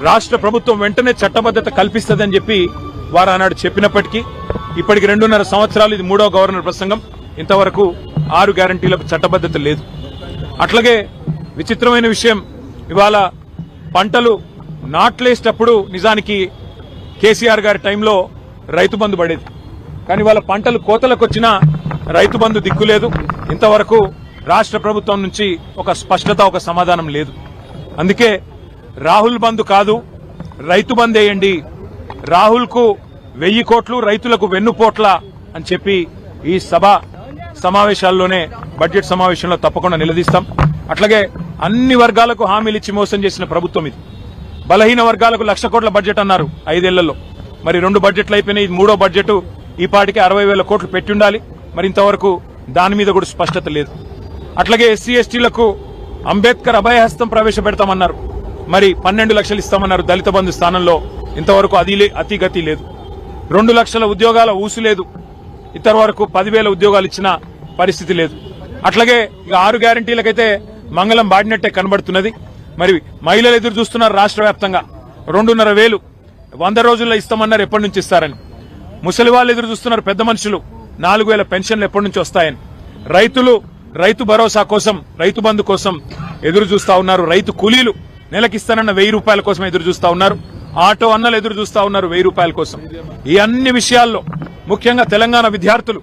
రాష్ట్ర ప్రభుత్వం వెంటనే చట్టబద్ధత కల్పిస్తుందని చెప్పి వారు ఆనాడు చెప్పినప్పటికీ ఇప్పటికి 2.5 సంవత్సరాలు ఇది 3వ గవర్నర్ ప్రసంగం, ఇంతవరకు 6 గ్యారంటీలకు చట్టబద్ధత లేదు. అట్లాగే విచిత్రమైన విషయం, ఇవాళ పంటలు నాట్లేసేటప్పుడు నిజానికి కేసీఆర్ గారి టైంలో రైతు బంధు పడేది, కానీ వాళ్ళ పంటలు కోతలకు వచ్చినా రైతు బంధు దిక్కులేదు. ఇంతవరకు రాష్ట్ర ప్రభుత్వం నుంచి ఒక స్పష్టత, ఒక సమాధానం లేదు. అందుకే రాహుల్ బంధు కాదు, రైతు బంద్ వేయండి, రాహుల్ కు 1000 కోట్లు, రైతులకు వెన్నుపోట్ల అని చెప్పి ఈ సభ సమావేశాల్లోనే, బడ్జెట్ సమావేశంలో తప్పకుండా నిలదీస్తాం. అట్లాగే అన్ని వర్గాలకు హామీలు ఇచ్చి మోసం చేసిన ప్రభుత్వం ఇది. బలహీన వర్గాలకు 1,00,000 కోట్ల బడ్జెట్ అన్నారు 5 ఏళ్లలో, మరి 2 బడ్జెట్లు అయిపోయినాయి, ఇది 3వ బడ్జెట్. ఈ పాటికి 60,000 కోట్లు పెట్టి ఉండాలి, మరి ఇంతవరకు దాని మీద కూడా స్పష్టత లేదు. అట్లాగే ఎస్సీ ఎస్టీలకు అంబేద్కర్ అభయహస్తం ప్రవేశపెడతామన్నారు, మరి 12 లక్షలు ఇస్తామన్నారు దళిత బంధు స్థానంలో, ఇంతవరకు అతిగతి లేదు. 2 లక్షల ఉద్యోగాల ఊసు లేదు, ఇంతవరకు 10,000 ఉద్యోగాలు ఇచ్చిన పరిస్థితి లేదు. అట్లాగే ఇక 6 గ్యారంటీలకైతే మంగళం బాడినట్టే కనబడుతున్నది. మరి మహిళలు ఎదురు చూస్తున్నారు రాష్ట్ర వ్యాప్తంగా 2,500 100 రోజుల్లో ఇస్తామన్నారు, ఎప్పటి నుంచి ఇస్తారని. ముసలి వాళ్ళు ఎదురు చూస్తున్నారు, పెద్ద మనుషులు 4,000 పెన్షన్లు ఎప్పటి నుంచి వస్తాయని. రైతులు రైతు భరోసా కోసం, రైతు బంధు కోసం ఎదురు చూస్తా ఉన్నారు. రైతు కూలీలు నెలకిస్తానన్న 1,000 రూపాయల కోసం ఎదురు చూస్తా ఉన్నారు. ఆటో అన్నలు ఎదురు చూస్తా ఉన్నారు 1,000 రూపాయల కోసం. ఈ అన్ని విషయాల్లో ముఖ్యంగా తెలంగాణ విద్యార్థులు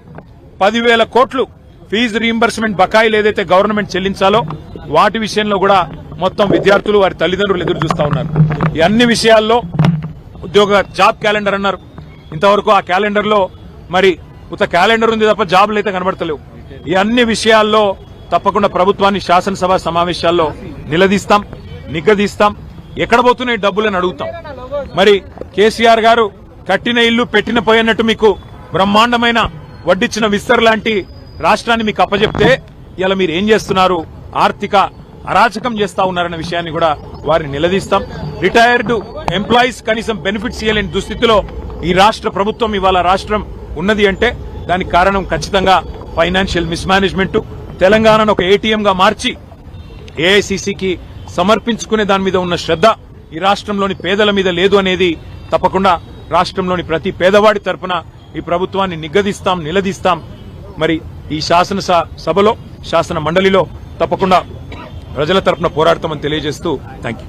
10,000 కోట్లు ఫీజు రీయింబర్స్మెంట్ బకాయిలు ఏదైతే గవర్నమెంట్ చెల్లించాలో వాటి విషయంలో కూడా మొత్తం విద్యార్థులు, వారి తల్లిదండ్రులు ఎదురు చూస్తా ఉన్నారు. ఈ అన్ని విషయాల్లో జాబ్ క్యాలెండర్ అన్నారు, ఇంతవరకు ఆ క్యాలెండర్ లో మరి ఉత్త క్యాలెండర్ ఉంది తప్ప జాబులు అయితే కనబడతలేవు. ఈ అన్ని విషయాల్లో తప్పకుండా ప్రభుత్వాన్ని శాసనసభ సమావేశాల్లో నిలదీస్తాం, నిగ్గదీస్తాం. ఎక్కడ పోతున్నాయి డబ్బులని అడుగుతాం. మరి కేసీఆర్ గారు కట్టిన ఇల్లు పెట్టిన పోయినట్టు మీకు బ్రహ్మాండమైన వడ్డిచ్చిన విస్తర్ లాంటి రాష్ట్రాన్ని మీకు అప్పచెప్తే ఇలా మీరు ఏం చేస్తున్నారు, ఆర్థిక అరాచకం చేస్తా ఉన్నారన్న విషయాన్ని కూడా వారిని నిలదీస్తాం. రిటైర్డ్ ఎంప్లాయీస్ కనీసం బెనిఫిట్స్ ఇవ్వలేని దుస్థితిలో ఈ రాష్ట్ర ప్రభుత్వం, ఇవాళ రాష్ట్రం ఉన్నది అంటే దానికి కారణం ఖచ్చితంగా ఫైనాన్షియల్ మిస్మేనేజ్మెంట్. తెలంగాణను ఒక ఏటీఎం గా మార్చి ఏఐసీసీకి సమర్పించుకునే దాని మీద ఉన్న శ్రద్ధ ఈ రాష్ట్రంలోని పేదల మీద లేదు అనేది తప్పకుండా రాష్ట్రంలోని ప్రతి పేదవాడి తరపున ఈ ప్రభుత్వాన్ని నిగ్గదీస్తాం, నిలదీస్తాం. మరి ఈ శాసనసభలో, శాసన మండలిలో తప్పకుండా ప్రజల తరపున పోరాడతామని తెలియజేస్తూ థ్యాంక్ యూ.